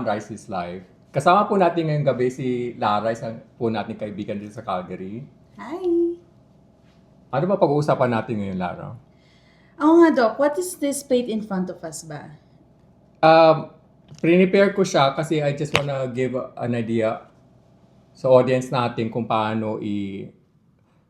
Rice is Life. Kasama po natin ngayong gabi si Lara, isang po nating kaibigan dito sa Calgary. Hi! Ano ba pag-uusapan natin ngayon, Lara? Oo nga, Doc. What is this plate in front of us ba? Prepare ko siya kasi I just wanna give an idea sa audience natin kung paano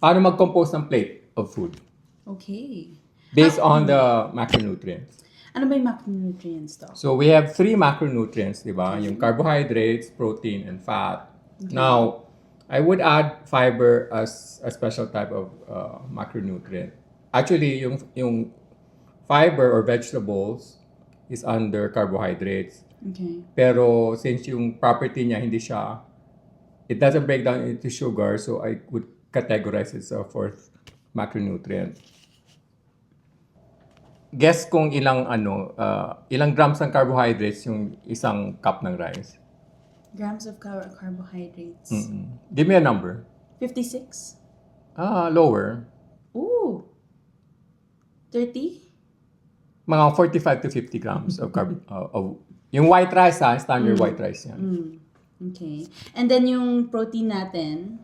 mag-compose ng plate of food Okay. based on the macronutrients. Ano ba yung macronutrients, Doc? So we have 3 macronutrients, di ba? Yung carbohydrates, protein, and fat. Now, I would add fiber as a special type of macronutrient. Actually, yung fiber or vegetables is under carbohydrates. Okay. Pero since yung property niya it doesn't break down into sugar, so I would categorize it as a fourth macronutrient. Guess kung ilang grams ng carbohydrates yung isang cup ng rice. Grams of carbohydrates. Give me a number. 56? Lower. Ooh! 30? Mga 45 to 50 grams of yung white rice standard white rice yan. Okay. And then yung protein natin?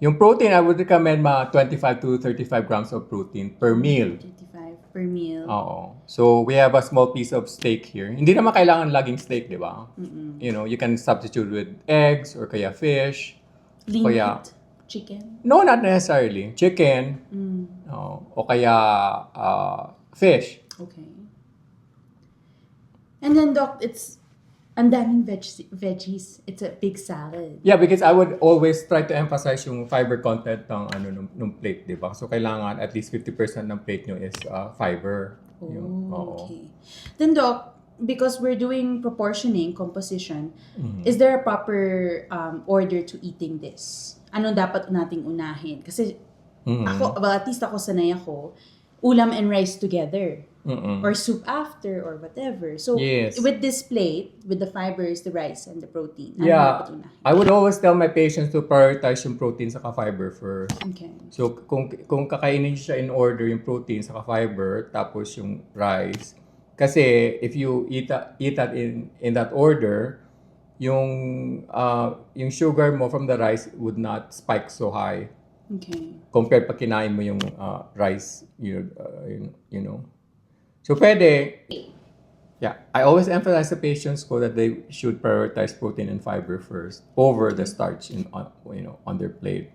Yung protein, I would recommend mga 25 to 35 grams of protein per meal. 35 per meal. Oo. So, we have a small piece of steak here. Hindi naman kailangan laging steak, di ba? You know, you can substitute with eggs or kaya fish. Lean Kaya, meat? Chicken? no, not necessarily. Chicken. O kaya fish. Okay. And then, Doc, ang daming veggies. It's a big salad. Yeah, because I would always try to emphasize yung fiber content ng plate, di ba? So, kailangan at least 50% ng plate nyo is fiber. Okay. Then, Doc, because we're doing proportioning, composition, is there a proper order to eating this? Ano dapat nating unahin? Kasi ako, well, at least ako sanay ako, ulam and rice together. Or soup after or whatever. So, Yes. with this plate, with the fibers, the rice, and the protein, ano dapat Yeah, unahin? I would always tell my patients to prioritize yung protein sa fiber first. Okay. So, kung kakainin siya in order yung protein sa fiber, tapos yung rice. Kasi, if you eat that in that order, yung sugar mo from the rice would not spike so high Okay. compared pag kinain mo yung rice, you know. So, pwede, yeah, I always emphasize the patients ko that they should prioritize protein and fiber first over the starch on their plate.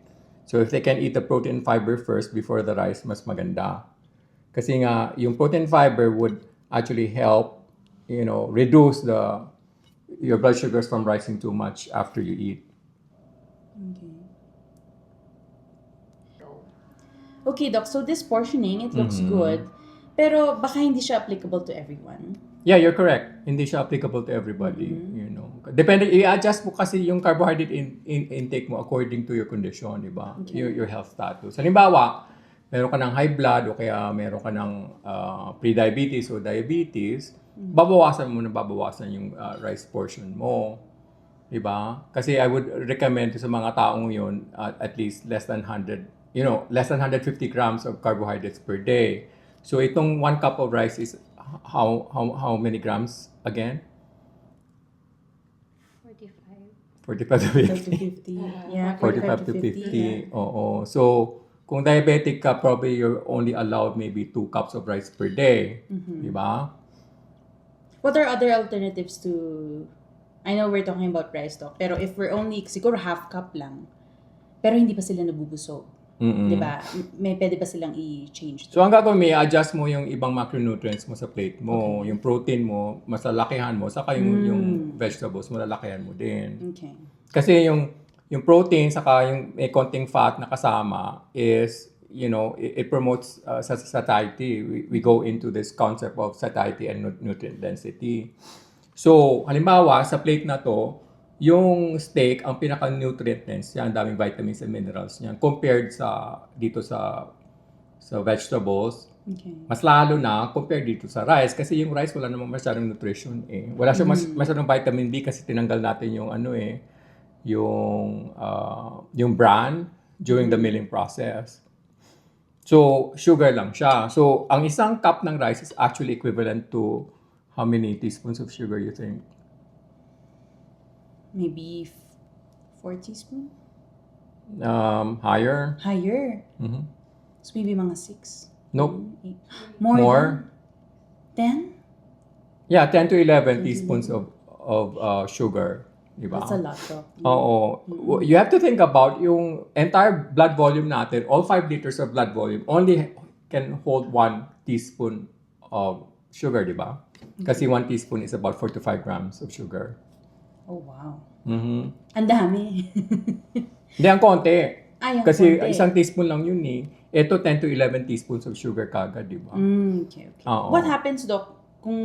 So if they can eat the protein and fiber first before the rice, mas maganda. Kasi nga, yung protein and fiber would actually help, reduce your blood sugars from rising too much after you eat. Okay, Doc. So this portioning, it looks good. Pero baka hindi siya applicable to everyone. Yeah, you're correct. Hindi siya applicable to everybody, Depende, i-adjust mo kasi yung carbohydrate intake mo according to your condition, di ba? Your health status. Halimbawa, meron ka ng high blood o kaya meron ka ng pre-diabetes o diabetes, babawasan yung rice portion mo. Di ba? Kasi I would recommend sa mga taong yun at least less than 150 grams of carbohydrates per day. So itong 1 cup of rice is how many grams again? 45 to 50. 50. Yeah, 45 to 50. Oo. So kung diabetic ka, probably you're only allowed maybe 2 cups of rice per day. Di ba? What are other alternatives to... I know we're talking about rice, Doc, pero if we're only, siguro half cup lang, pero hindi pa sila nabubusog. Di ba? May pwede ba silang i-change? So ang gagawin mo, i-adjust mo yung ibang macronutrients mo sa plate mo. Yung protein mo, mas lalakihan mo. Saka yung vegetables, malalakihan mo din. Okay. Kasi yung protein, saka yung may konting fat na kasama is, it promotes satiety. We go into this concept of satiety and nutrient density. So, halimbawa, sa plate na to, yung steak, ang pinaka-nutrient dense yan, daming vitamins and minerals niyan compared dito sa vegetables. Okay. Mas lalo na compared dito sa rice kasi yung rice wala namang masyadong nutrition eh. Wala siyang masyadong vitamin B kasi tinanggal natin yung yung bran during the milling process. So, sugar lang siya. So, ang isang cup ng rice is actually equivalent to how many teaspoons of sugar you think? maybe 4 teaspoon? Higher. Higher. Mhm. So maybe mga 6. Nope. 8. More, More. than 10? Yeah, 10 to 11 10 to teaspoons of sugar. Diba? That's a lot, Doc. Oo. You have to think about yung entire blood volume natin, all 5 liters of blood volume, only can hold 1 teaspoon of sugar, di ba? Kasi 1 teaspoon is about 4 to 5 grams of sugar. Oh, wow. Mhm. Ang dami. Hindi, ang konti. Ay, ang Kasi konti. isang teaspoon lang yun eh. Ito, 10 to 11 teaspoons of sugar kagad, di ba? Okay. Oo. What happens, Doc, kung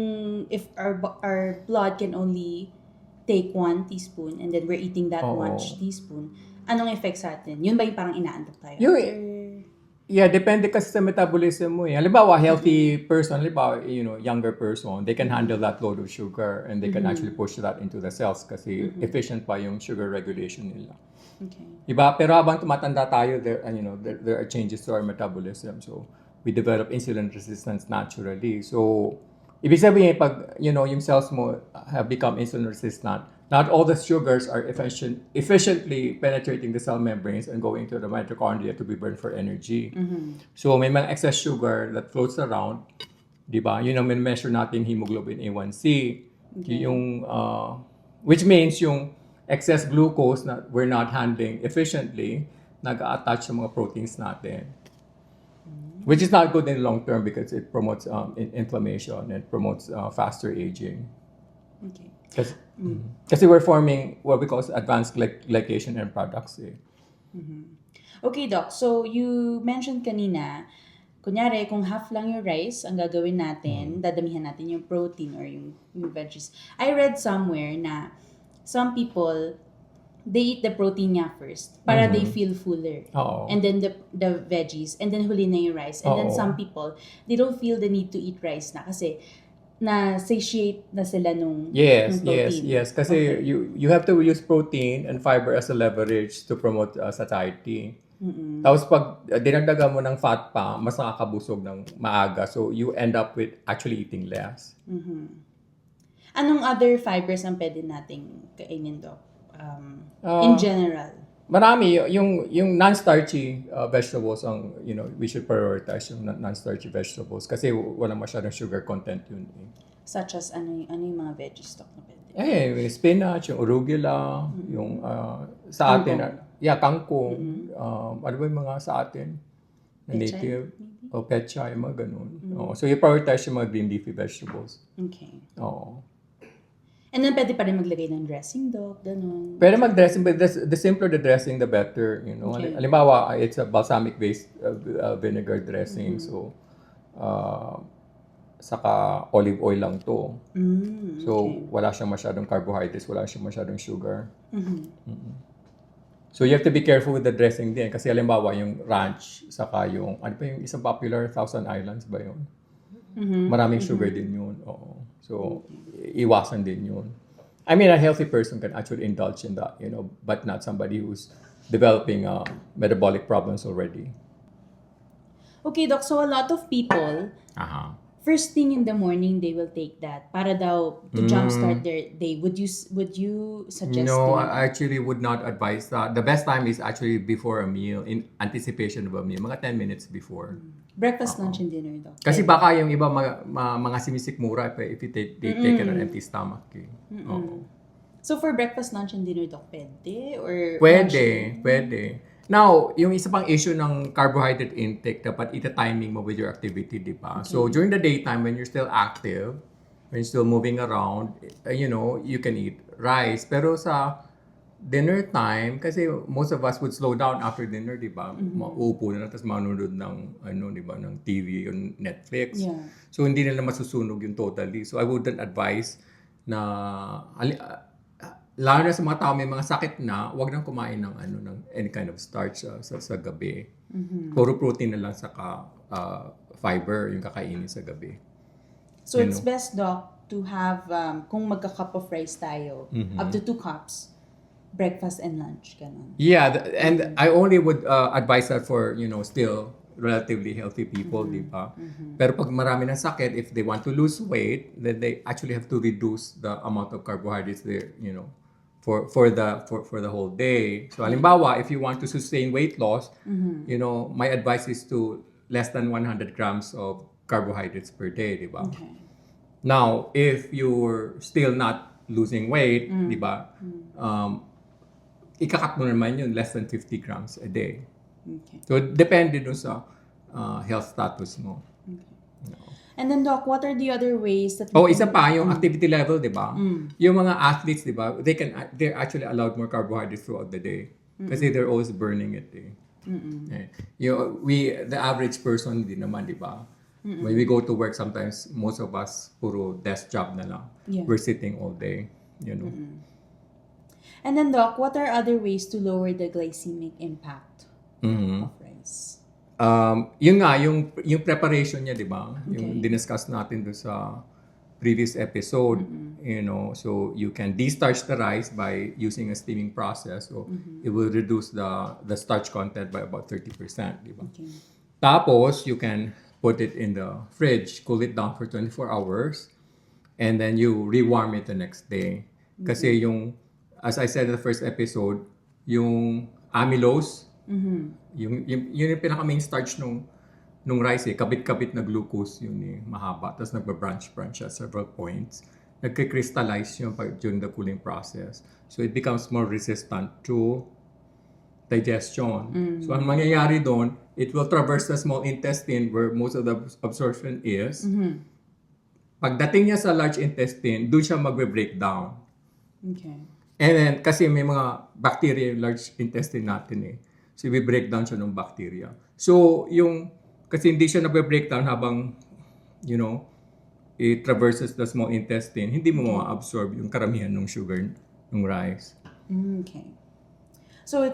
if our blood can only take 1 teaspoon and then we're eating that Oo. much teaspoon, anong effect sa atin? Yun ba yung parang inaantok tayo? Yeah, depende kasi sa metabolism mo eh. Halimbawa, healthy person, halimbawa, younger person, they can handle that load of sugar and they can actually push that into the cells kasi efficient pa yung sugar regulation nila. Okay. Diba? Pero habang tumatanda tayo, there are changes to our metabolism. So, we develop insulin resistance naturally. So, ibig sabihin, pag, yung cells mo have become insulin resistant, not all the sugars are efficiently penetrating the cell membranes and going to the mitochondria to be burned for energy. So, may mga excess sugar that floats around. Diba? Yun ang measure natin hemoglobin A1C. Yung, which means yung excess glucose na we're not handling efficiently, nag-attach sa mga proteins natin. Which is not good in the long term because it promotes inflammation and promotes faster aging. Okay. Kasi we're forming what we call advanced glycation end products. Eh. Okay, Doc. So, you mentioned kanina, kunyari, kung half lang yung rice, ang gagawin natin, dadamihan natin yung protein or yung veggies. I read somewhere na some people, they eat the protein niya first para they feel fuller. Oo. And then the veggies, and then huli na yung rice. And then Oo. some people, they don't feel the need to eat rice na kasi na-satiate na sila nung protein. Yes. Kasi you have to use protein and fiber as a leverage to promote satiety. Tapos pag dinagdagan mo ng fat pa, mas nakakabusog ng maaga. So you end up with actually eating less. Anong other fibers ang pwede nating kainin, Doc? In general. Marami yung non-starchy vegetables ang we should prioritize yung non-starchy vegetables kasi wala masyadong sugar content yun. Such as ano yung mga veggies, Doc, na pwede? Yung spinach, yung arugula, yung sa atin, kangkong, ano ba yung mga sa atin? Na Pechay, native, o pechay, yung mga ganun. So you prioritize yung mga green leafy vegetables. Okay. Oo. And then pwede pa rin maglagay ng dressing, Doc, ganun. Pwede mag-dressing, but the simpler the dressing, the better. Okay. Halimbawa, it's a balsamic-based vinegar dressing. So, saka olive oil lang to. So, wala siyang masyadong carbohydrates, wala siyang masyadong sugar. So, you have to be careful with the dressing din. Kasi halimbawa, yung ranch, saka yung, ano pa yung isang popular, Thousand Islands ba yun? Maraming sugar din yun. Oo. So, iwasan din yun. I mean, a healthy person can actually indulge in that, but not somebody who's developing metabolic problems already. Okay, Doc. So, a lot of people, first thing in the morning, they will take that para daw to jumpstart their day. Would you suggest No, doing I actually would not advise that. The best time is actually before a meal, in anticipation of a meal, mga 10 minutes before. breakfast, lunch, and dinner, Doc? Kasi baka yung iba mga sinisikmura if they take it on empty stomach. Eh. Oo. So, for breakfast, lunch, and dinner, Doc, pwede? Or Pwede. Now, yung isa pang issue ng carbohydrate intake, dapat ita-timing mo with your activity, di ba? So, during the daytime, when you're still active, when you're still moving around, you can eat rice. Pero sa dinner time, kasi most of us would slow down after dinner, di ba? Maupo na lang, tapos manonood ng, di ba, ng TV, yung Netflix. Yeah. So, hindi nila masusunog yung totally. So, I wouldn't advise na, lalo na sa mga tao may mga sakit na, wag nang kumain ng any kind of starch sa gabi. Puro protein na lang saka fiber yung kakainin sa gabi. So, it's best, Doc, to have, kung magka-cup of rice tayo, up to 2 cups, breakfast and lunch, ganun. Yeah, and I only would advise that for, still relatively healthy people, di ba? Pero pag marami ng sakit, if they want to lose weight, then they actually have to reduce the amount of carbohydrates they, for the whole day. So halimbawa, if you want to sustain weight loss, my advice is to less than 100 grams of carbohydrates per day, di ba? Okay. Now, if you're still not losing weight, di ba? Ikakat mo naman yun less than 50 grams a day. Okay. So depende dun sa health status mo. And then, Doc, what are the other ways that Isa pa, yung activity level, di ba? Yung mga athletes, di ba, they're actually allowed more carbohydrates throughout the day. Kasi they're always burning it, eh. The average person, hindi naman, di ba? When we go to work, sometimes, most of us, puro desk job na lang. Yeah. We're sitting all day, And then, Doc, what are other ways to lower the glycemic impact of rice? Yun nga, yung preparation niya, di ba? Yung Okay. diniscuss natin doon sa previous episode, so you can destarch the rice by using a steaming process. So it will reduce the starch content by about 30%, di ba? Okay. Tapos, you can put it in the fridge, cool it down for 24 hours, and then you rewarm it the next day. Kasi as I said in the first episode, yung amylose, yun yung pinaka-main starch nung rice, kabit-kabit na glucose yun, mahaba. Tapos nagba-branch siya several points. Nagkikristallize yun during the cooling process. So it becomes more resistant to digestion. So ang mangyayari doon, it will traverse the small intestine where most of the absorption is. Pagdating niya sa large intestine, doon siya magbe-breakdown. Okay. And then, kasi may mga bacteria yung large intestine natin, So, i-breakdown siya ng bacteria. So, kasi hindi siya nagbe-breakdown habang, it traverses the small intestine, hindi mo ma-absorb yung karamihan ng sugar ng rice. Okay. So,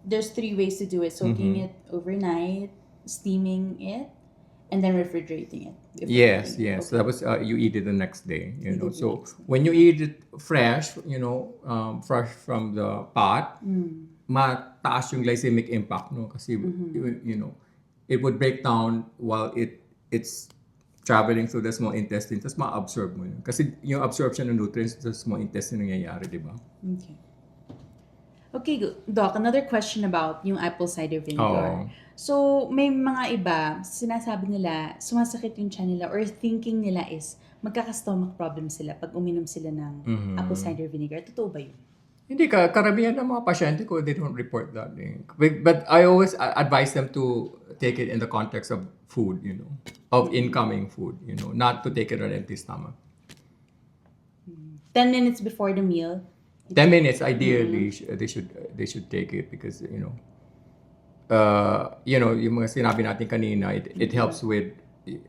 there's 3 ways to do it. Soaking it overnight, steaming it, and then refrigerating it. Yes. Okay. Tapos, you eat it the next day, Eat it the So, next day. when you eat it fresh, fresh from the pot, mataas yung glycemic impact, no? Kasi, it would break down while it's traveling through the small intestine, tapos ma-absorb mo yun. Kasi yung absorption ng nutrients sa small intestine nangyayari, di ba? Okay. Okay, Doc, another question about yung apple cider vinegar. Oo. So, may mga iba, sinasabi nila, sumasakit yung tiyan nila or thinking nila is magkaka-stomach problem sila pag uminom sila ng apple cider vinegar. Totoo ba yun? Hindi karamihan ng mga pasyente ko, they don't report that. But I always advise them to take it in the context of food, of incoming food, not to take it on empty stomach. 10 minutes before the meal. 10 minutes, ideally, they should take it because, yung mga sinabi natin kanina, it helps with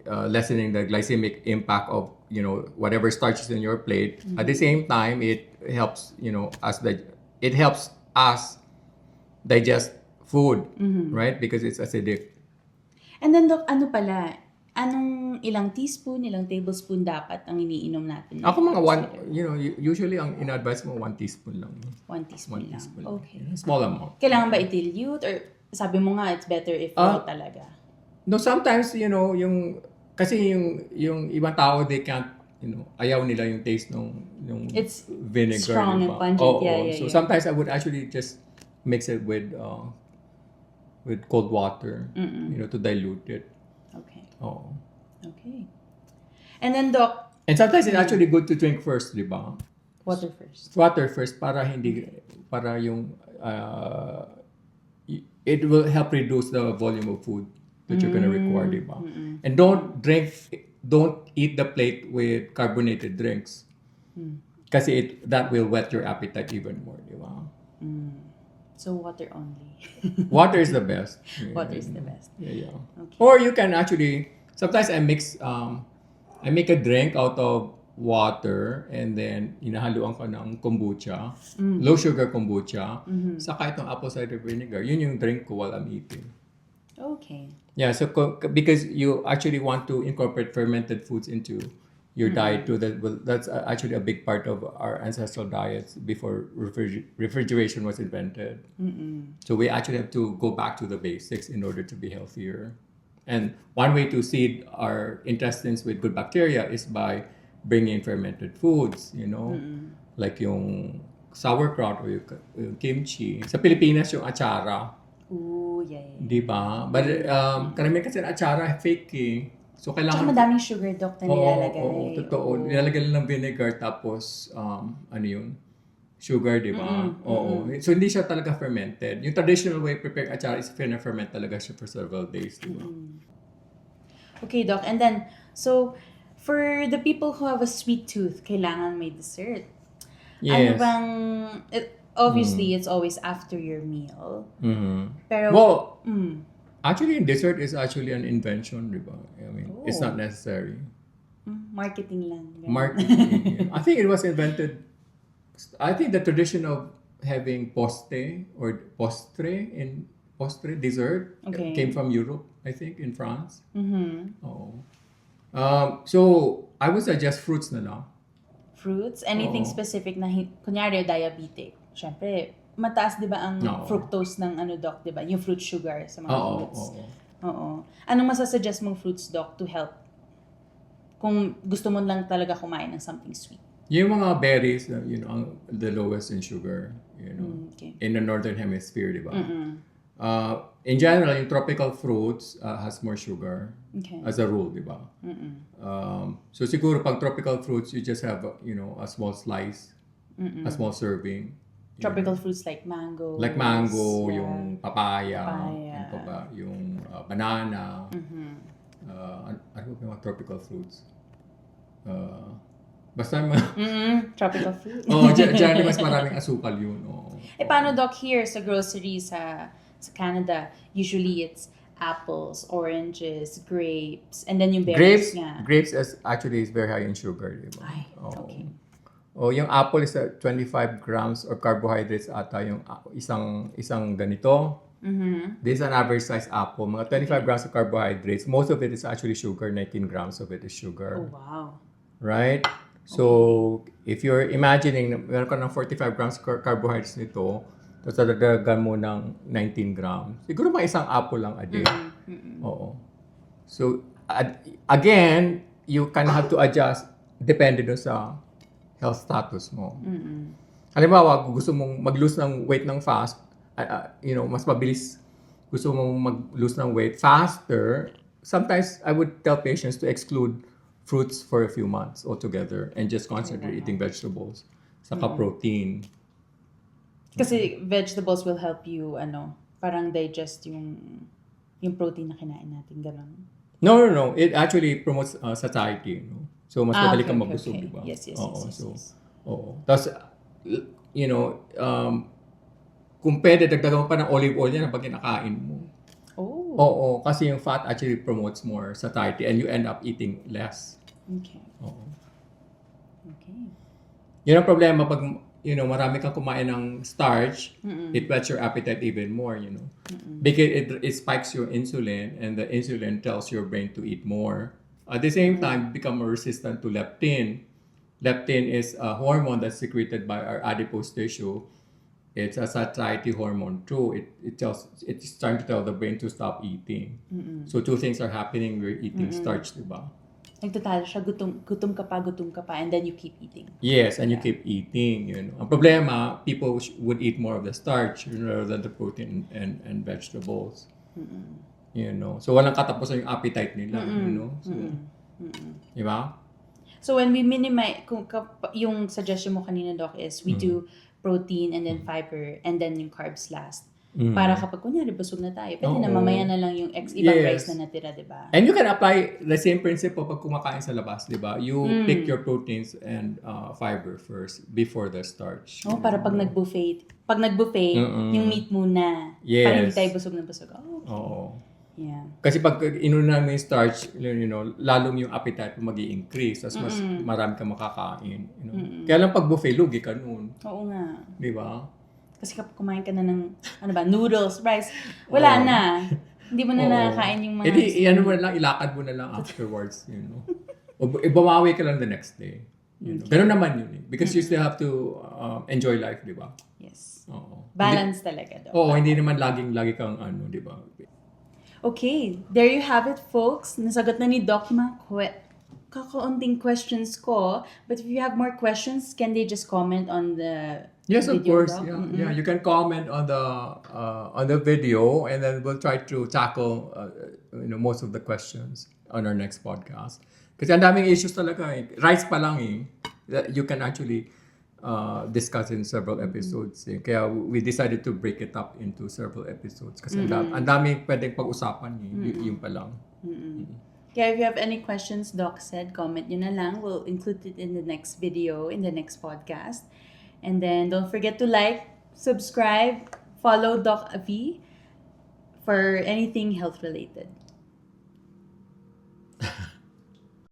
lessening the glycemic impact of, whatever starches in your plate. At the same time, it helps, it helps us digest food, right? Because it's acidic. And then, Doc, anong ilang teaspoon, ilang tablespoon dapat ang iniinom natin? Ako mga usually ang in-advise mo 1 teaspoon lang. 1 teaspoon lang. Okay. Small amount. Kailangan ba i-dilute or sabi mo nga it's better if raw talaga? No, sometimes, kasi yung ibang tao, they can't, ayaw nila yung taste ng It's vinegar. strong diba? and pungent. Yeah. So sometimes I would actually just mix it with cold water, to dilute it. Okay. Oo. Okay. And then, Doc, And sometimes it's actually good to drink first, di ba? water first. Water first para it will help reduce the volume of food that you're gonna require, di ba? And don't eat the plate with carbonated drinks. Kasi that will whet your appetite even more, di ba? So, water only. Water is the best. Water is the best. Yeah. Okay. Or you can actually, sometimes I make a drink out of water and then inahaluan ko ng kombucha, low sugar kombucha, saka itong apple cider vinegar. Yun yung drink ko while I'm eating. Okay. Yeah, so because you actually want to incorporate fermented foods into your diet too. That's actually a big part of our ancestral diets before refrigeration was invented. So we actually have to go back to the basics in order to be healthier. And one way to seed our intestines with good bacteria is by bringing fermented foods, like yung sauerkraut o yung kimchi. Sa Pilipinas yung achara. Ooh, yeah. Di ba? But karamihan kasi ng achara fake eh. So Tsaka kailangan... madaming sugar, Doc, na nilalagay. Oo, totoo. Nilalagay lang ng vinegar tapos ano yun? Sugar, di ba? Oo. So hindi siya talaga fermented. Yung traditional way preparing achara is ferment talaga siya for several days, di ba? Okay, Doc. And then, so, for the people who have a sweet tooth, kailangan may dessert. Ano Yes. bang... obviously, it's always after your meal. Pero... Well, actually, dessert is actually an invention, di ba? I mean, it's Oh. not necessary. marketing lang. Ganun. Marketing. I think it was invented. I think the tradition of having postre dessert Okay. came from Europe. I think in France. Mhm. Oh. So I would suggest fruits na lang. Fruits? Anything Oo. specific na, kunyari, diabetic. Siyempre, mataas, di ba, ang Oo. fructose ng Doc, di ba? Yung fruit sugar sa mga Oo. fruits. Oo. Oo. Anong masasuggest mong fruits, Doc, to help? Kung gusto mo lang talaga kumain ng something sweet. Yung mga berries, the lowest in sugar, Okay. in the northern hemisphere, di ba? In general, yung tropical fruits has more sugar Okay. as a rule, di ba? So siguro pag tropical fruits, you just have, a small slice, a small serving. Tropical fruits like mango. Like mango, yeah. yung papaya, Papaya. yung banana. Ano ba yung mga tropical fruits? Basta yung mga... Tropical fruit. Diyan mas maraming asukal yun. Paano, Doc, here sa grocery sa Canada, usually it's apples, oranges, grapes, and then yung berries nga. Grapes actually is very high in sugar, di ba? Ay, okay. Yung apple is 25 grams of carbohydrates ata yung isang ganito. This is an average size apple. Mga 25 grams of carbohydrates. Most of it is actually sugar. 19 grams of it is sugar. Oh, wow. Right? So, if you're imagining, meron ka ng 45 grams carbohydrates nito, tapos dadagdagan mo ng 19 grams. Siguro mga isang apple lang a day. Oo. So, again, you kind of have to adjust depende doon sa health status mo. Halimbawa, kung gusto mong mag-lose ng weight ng fast, mas mabilis gusto mong mag-lose ng weight faster, sometimes I would tell patients to exclude fruits for a few months altogether and just concentrate eating vegetables saka protein. Kasi vegetables will help you, parang digest yung protein na kinain natin, gano'n. No. It actually promotes satiety. No? So, mas madali kang mabusog, okay. di ba? Yes. Oo. Tapos, kung pwede, dagdagan mo pa ng olive oil yan pag kinakain mo. Oh. Oo, kasi yung fat actually promotes more satiety and you end up eating less. Okay. Oo. Okay. Yun ang problema pag, marami kang kumain ng starch, it whets your appetite even more, Because it spikes your insulin and the insulin tells your brain to eat more. At the same time, become more resistant to leptin. Leptin is a hormone that's secreted by our adipose tissue. It's a satiety hormone too. It's trying to tell the brain to stop eating. So two things are happening. We're eating starch, di ba? Nagtatalo siya, gutom ka pa, and then you keep eating. Yes, and you keep eating. Ang problema, people would eat more of the starch rather than the protein and vegetables. So walang katapusan yung appetite nila. So, di ba? So when we minimize, yung suggestion mo kanina, Doc, is we do protein and then fiber and then yung carbs last. Para kapag kunyari busog na tayo, pwede na mamaya na lang yung ibang rice na natira, di ba? And you can apply the same principle pag kumakain sa labas, di ba? You pick your proteins and fiber first before the starch. Para pag nag-buffet, yung meat muna. Yes. Para hindi tayo busog na busog. Okay. Oo. Yeah. Kasi pag inuna mo yung starch, lalong yung appetite mo mag-i-increase. Tapos mas marami kang makakain. Kaya lang pag buffet, lugi ka noon. Oo nga. Di ba? Kasi kapag kumain ka na ng, noodles, rice, wala na. Hindi mo na nakakain yung mga... Ilakad mo na lang afterwards. O bumawi ka lang the next day. Ganun naman yun. Because you still have to enjoy life, di ba? Yes. Oo. Balance talaga, Doc. Hindi naman lagi kang di ba? Okay, there you have it, folks. Nasagot na ni Doc yung mga kakaunting questions ko. But if you have more questions, can they just comment on the Yes, of video, course. Doc? Yeah. You can comment on the video, and then we'll try to tackle most of the questions on our next podcast. Kasi ang daming issues talaga eh. Rights pa lang eh. That you can actually discuss in several episodes. Eh. Kaya we decided to break it up into several episodes. Kasi ang daming pwedeng pag-usapan eh. Yung pa lang. Yeah, if you have any questions, Doc said, comment nyo na lang. We'll include it in the next video, in the next podcast. And then don't forget to like, subscribe, follow Doc Avi for anything health related.